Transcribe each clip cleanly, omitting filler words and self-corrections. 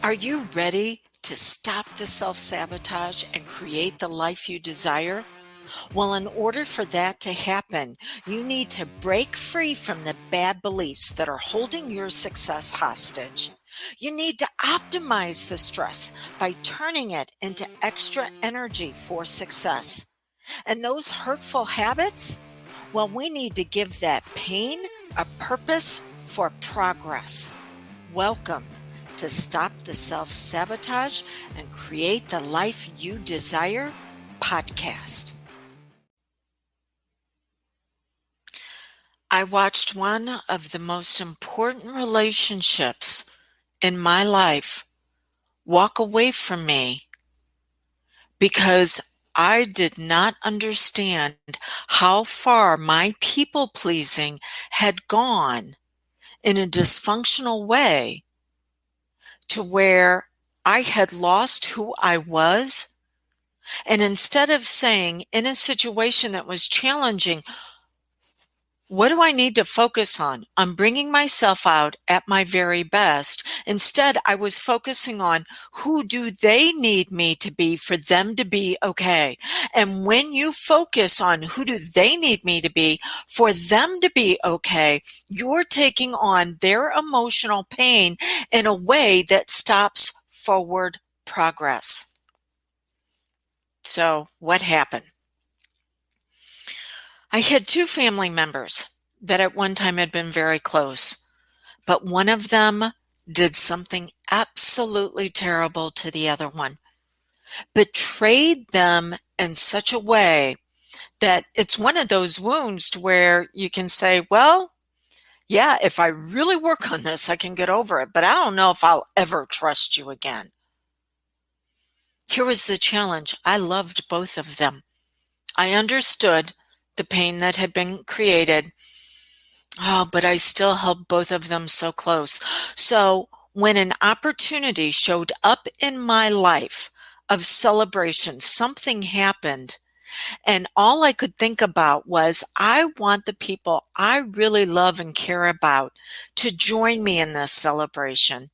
Are you ready to stop the self-sabotage and create the life you desire? Well, in order for that to happen, you need to break free from the bad beliefs that are holding your success hostage. You need to optimize the stress by turning it into extra energy for success. And those hurtful habits? Well, we need to give that pain a purpose for progress. Welcome to Stop the Self-Sabotage and Create the Life You Desire podcast. I watched one of the most important relationships in my life walk away from me because I did not understand how far my people pleasing had gone in a dysfunctional way to where I had lost who I was. And instead of saying in a situation that was challenging, what do I need to focus on? I'm bringing myself out at my very best. Instead, I was focusing on who do they need me to be for them to be okay. And when you focus on who do they need me to be for them to be okay, you're taking on their emotional pain in a way that stops forward progress. So what happened? I had two family members that at one time had been very close, but one of them did something absolutely terrible to the other one, betrayed them in such a way that it's one of those wounds to where you can say, well, yeah, if I really work on this, I can get over it, but I don't know if I'll ever trust you again. Here was the challenge. I loved both of them. I understood the pain that had been created. Oh, but I still held both of them so close. So when an opportunity showed up in my life of celebration, something happened. And all I could think about was, I want the people I really love and care about to join me in this celebration.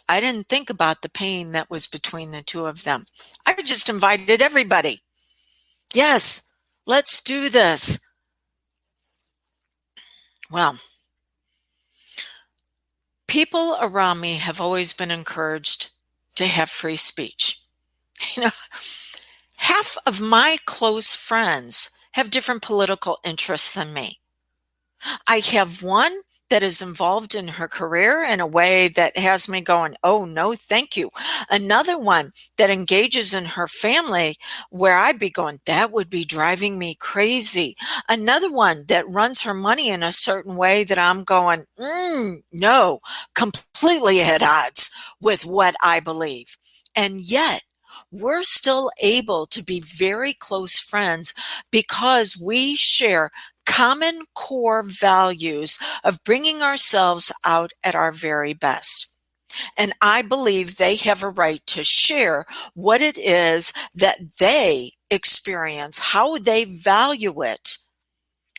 I didn't think about the pain that was between the two of them. I just invited everybody. Yes, let's do this. Well, people around me have always been encouraged to have free speech. You know, half of my close friends have different political interests than me. I have one that is involved in her career in a way that has me going, oh, no, thank you. Another one that engages in her family where I'd be going, that would be driving me crazy. Another one that runs her money in a certain way that I'm going, no, completely at odds with what I believe. And yet, we're still able to be very close friends because we share common core values of bringing ourselves out at our very best. And I believe they have a right to share what it is that they experience, how they value it.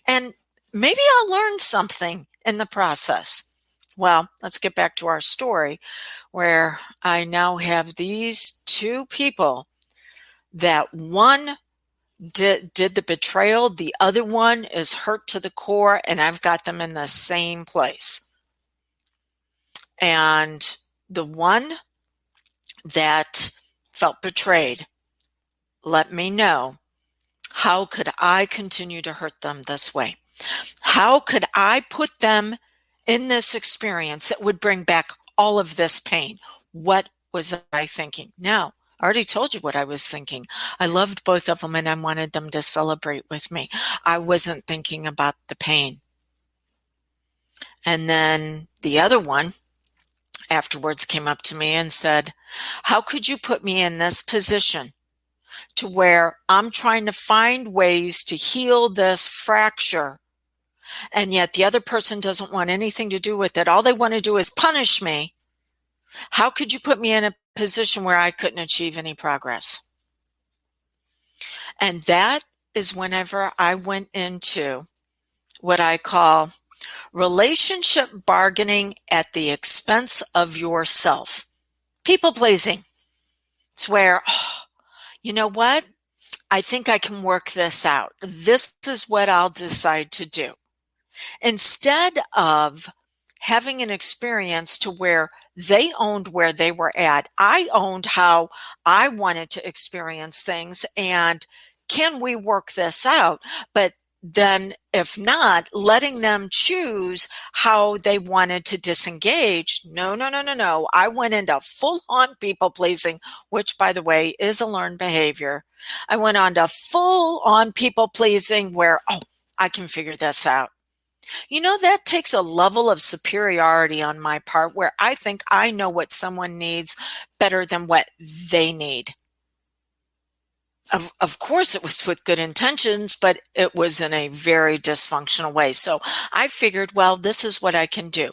And maybe I'll learn something in the process. Well, let's get back to our story where I now have these two people that one did the betrayal. The other one is hurt to the core, and I've got them in the same place. And the one that felt betrayed let me know, how could I continue to hurt them this way? How could I put them in this experience that would bring back all of this pain? What was I thinking? Now, I already told you what I was thinking. I loved both of them and I wanted them to celebrate with me. I wasn't thinking about the pain. And then the other one afterwards came up to me and said, how could you put me in this position to where I'm trying to find ways to heal this fracture, and yet the other person doesn't want anything to do with it. All they want to do is punish me. How could you put me in a position where I couldn't achieve any progress? And that is whenever I went into what I call relationship bargaining at the expense of yourself. People pleasing. It's where, oh, you know what? I think I can work this out. This is what I'll decide to do. Instead of having an experience to where they owned where they were at, I owned how I wanted to experience things, and can we work this out? But then if not, letting them choose how they wanted to disengage. No, no, no, no, no. I went into full on people pleasing, which by the way is a learned behavior. I went on to full on people pleasing where, oh, I can figure this out. That takes a level of superiority on my part where I think I know what someone needs better than what they need. Of course, it was with good intentions, but it was in a very dysfunctional way. So I figured, well, this is what I can do.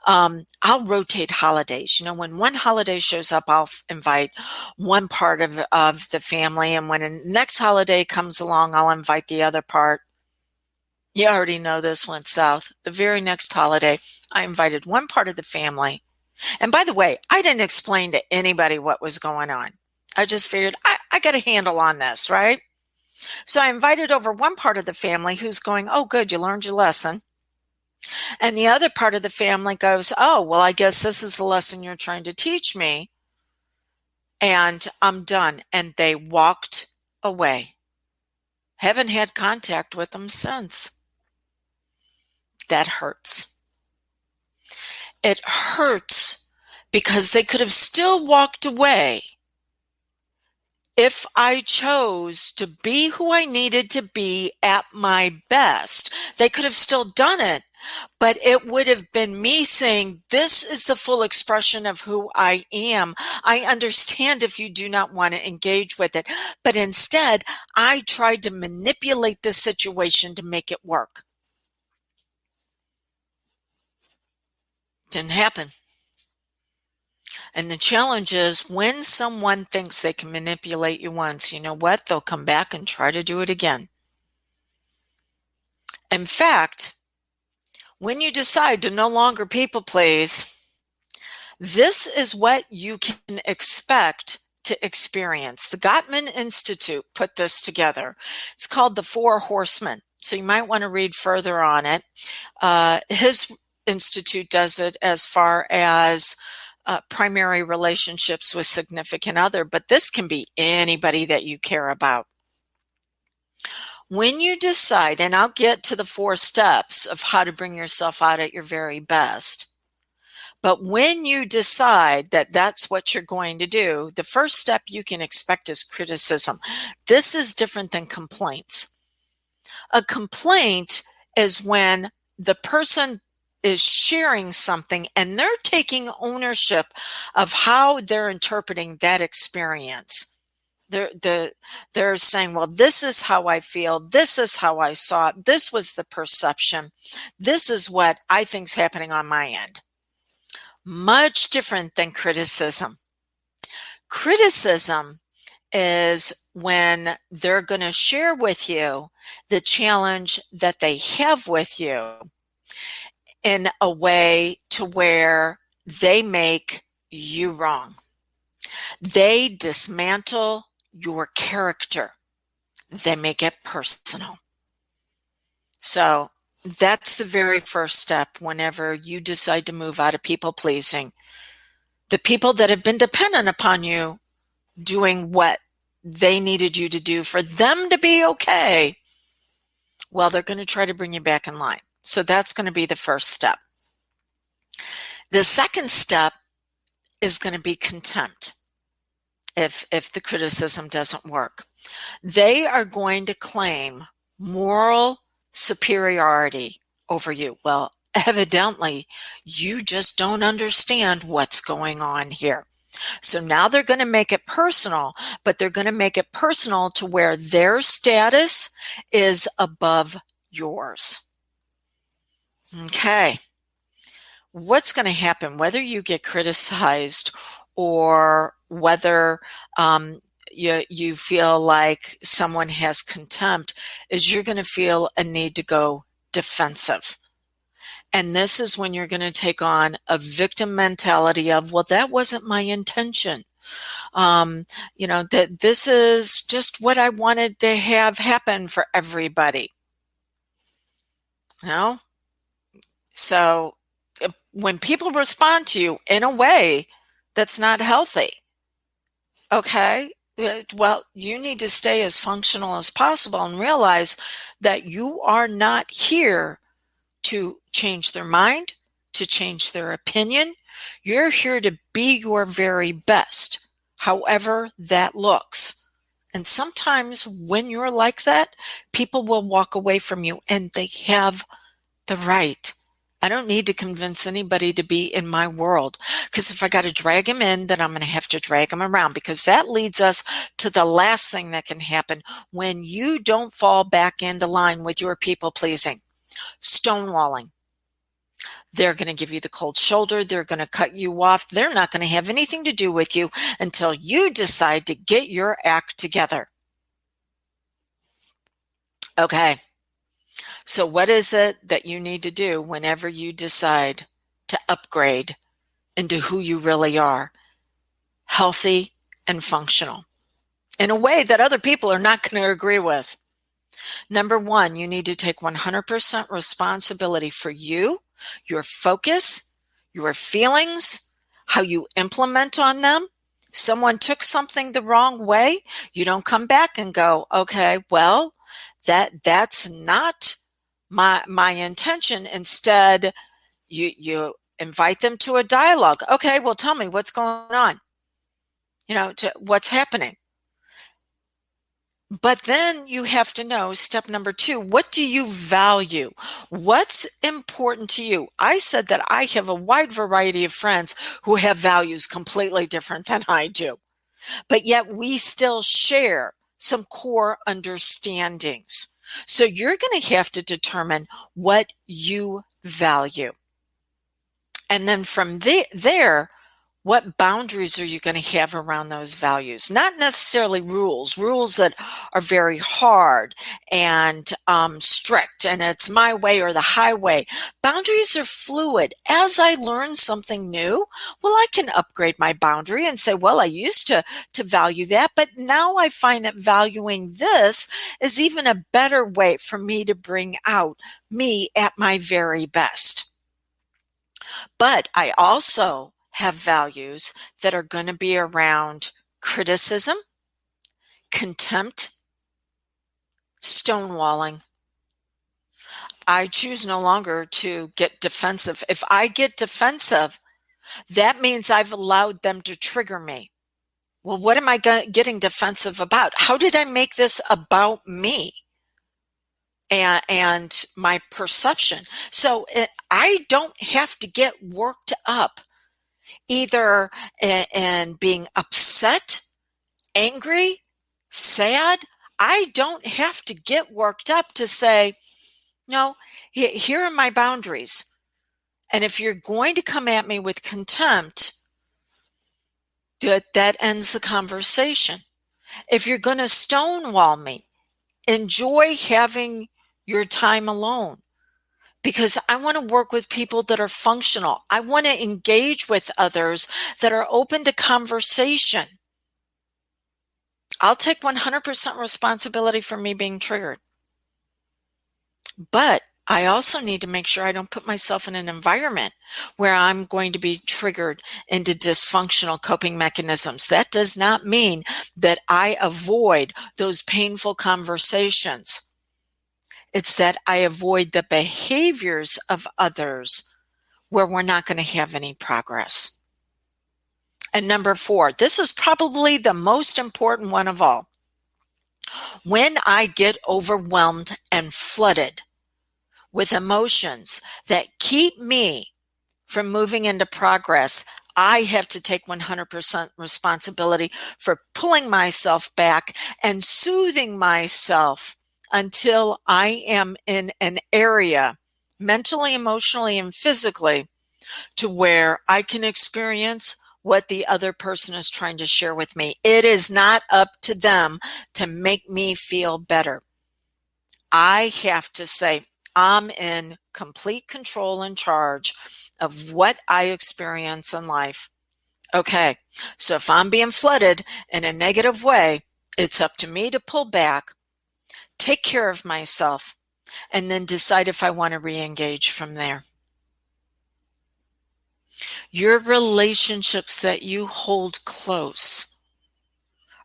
I'll rotate holidays. When one holiday shows up, I'll invite one part of the family. And when the next holiday comes along, I'll invite the other part. You already know this went south. The very next holiday, I invited one part of the family. And by the way, I didn't explain to anybody what was going on. I just figured I got a handle on this, right? So I invited over one part of the family who's going, oh, good, you learned your lesson. And the other part of the family goes, oh, well, I guess this is the lesson you're trying to teach me. And I'm done. And they walked away. Haven't had contact with them since. That hurts. It hurts because they could have still walked away if I chose to be who I needed to be at my best. They could have still done it, but it would have been me saying, this is the full expression of who I am. I understand if you do not want to engage with it, but instead I tried to manipulate the situation to make it work. Didn't happen. And the challenge is when someone thinks they can manipulate you once, you know what? They'll come back and try to do it again. In fact, when you decide to no longer people please, this is what you can expect to experience. The Gottman Institute put this together. It's called the Four Horsemen. So you might want to read further on it. His institute does it as far as primary relationships with significant other, but this can be anybody that you care about. When you decide, and I'll get to the 4 steps of how to bring yourself out at your very best, but when you decide that that's what you're going to do, the first step you can expect is criticism. This is different than complaints. A complaint is when the person is sharing something and they're taking ownership of how they're interpreting that experience. They're saying, well, this is how I feel. This is how I saw it. This was the perception. This is what I think's happening on my end. Much different than criticism. Criticism is when they're going to share with you the challenge that they have with you in a way to where they make you wrong. They dismantle your character. They make it personal. So that's the very first step whenever you decide to move out of people pleasing. The people that have been dependent upon you doing what they needed you to do for them to be okay, well, they're going to try to bring you back in line. So that's going to be the first step. The second step is going to be contempt. If the criticism doesn't work, they are going to claim moral superiority over you. Well, evidently, you just don't understand what's going on here. So now they're going to make it personal, but they're going to make it personal to where their status is above yours. Okay. What's going to happen, whether you get criticized or whether you feel like someone has contempt, is you're going to feel a need to go defensive. And this is when you're going to take on a victim mentality of, well, that wasn't my intention. That this is just what I wanted to have happen for everybody. You know? So when people respond to you in a way that's not healthy, okay, well, you need to stay as functional as possible and realize that you are not here to change their mind, to change their opinion. You're here to be your very best, however that looks. And sometimes when you're like that, people will walk away from you, and they have the right. I don't need to convince anybody to be in my world, because if I got to drag them in, then I'm going to have to drag them around, because that leads us to the last thing that can happen when you don't fall back into line with your people pleasing. Stonewalling. They're going to give you the cold shoulder. They're going to cut you off. They're not going to have anything to do with you until you decide to get your act together. Okay. So what is it that you need to do whenever you decide to upgrade into who you really are? Healthy and functional in a way that other people are not going to agree with. Number one, you need to take 100% responsibility for you, your focus, your feelings, how you implement on them. Someone took something the wrong way. You don't come back and go, okay, well, that's not my intention. Instead, you invite them to a dialogue. Okay, well, tell me what's going on. What's happening. But then you have to know, step number two, what do you value? What's important to you? I said that I have a wide variety of friends who have values completely different than I do, but yet we still share some core understandings. So you're going to have to determine what you value. And then from there, what boundaries are you going to have around those values? Not necessarily rules that are very hard and strict, and it's my way or the highway. Boundaries are fluid. As I learn something new, well, I can upgrade my boundary and say, well, I used to value that, but now I find that valuing this is even a better way for me to bring out me at my very best. But I also have values that are going to be around criticism, contempt, stonewalling. I choose no longer to get defensive. If I get defensive, that means I've allowed them to trigger me. Well, what am I getting defensive about? How did I make this about me and my perception? So I don't have to get worked up either in being upset, angry, sad. I don't have to get worked up to say, no, here are my boundaries. And if you're going to come at me with contempt, that ends the conversation. If you're going to stonewall me, enjoy having your time alone, because I want to work with people that are functional. I want to engage with others that are open to conversation. I'll take 100% responsibility for me being triggered. But I also need to make sure I don't put myself in an environment where I'm going to be triggered into dysfunctional coping mechanisms. That does not mean that I avoid those painful conversations. It's that I avoid the behaviors of others where we're not going to have any progress. And number 4, this is probably the most important one of all. When I get overwhelmed and flooded with emotions that keep me from moving into progress, I have to take 100% responsibility for pulling myself back and soothing myself until I am in an area, mentally, emotionally, and physically, to where I can experience what the other person is trying to share with me. It is not up to them to make me feel better. I have to say, I'm in complete control and charge of what I experience in life. Okay, so if I'm being flooded in a negative way, it's up to me to pull back, take care of myself, and then decide if I want to re-engage from there. Your relationships that you hold close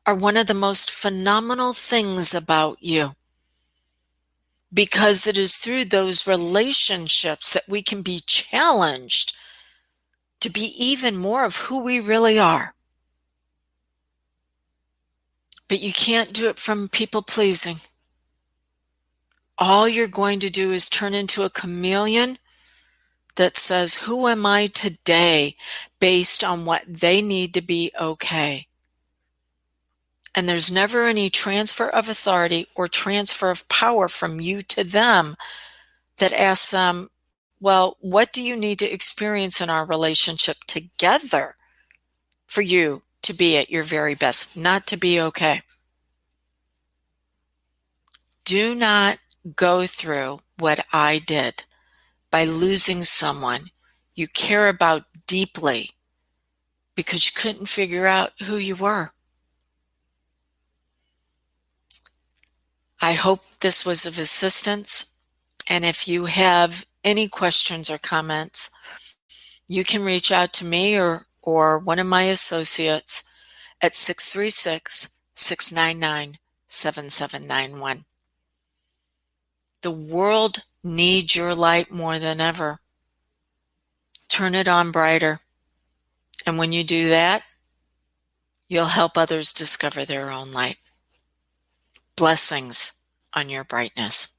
are one of the most phenomenal things about you, because it is through those relationships that we can be challenged to be even more of who we really are. But you can't do it from people pleasing. All you're going to do is turn into a chameleon that says, who am I today, based on what they need to be okay. And there's never any transfer of authority or transfer of power from you to them that asks them, well, what do you need to experience in our relationship together for you to be at your very best, not to be okay? Do not go through what I did by losing someone you care about deeply because you couldn't figure out who you were. I hope this was of assistance. And if you have any questions or comments, you can reach out to me or one of my associates at 636-699-7791. The world needs your light more than ever. Turn it on brighter. And when you do that, you'll help others discover their own light. Blessings on your brightness.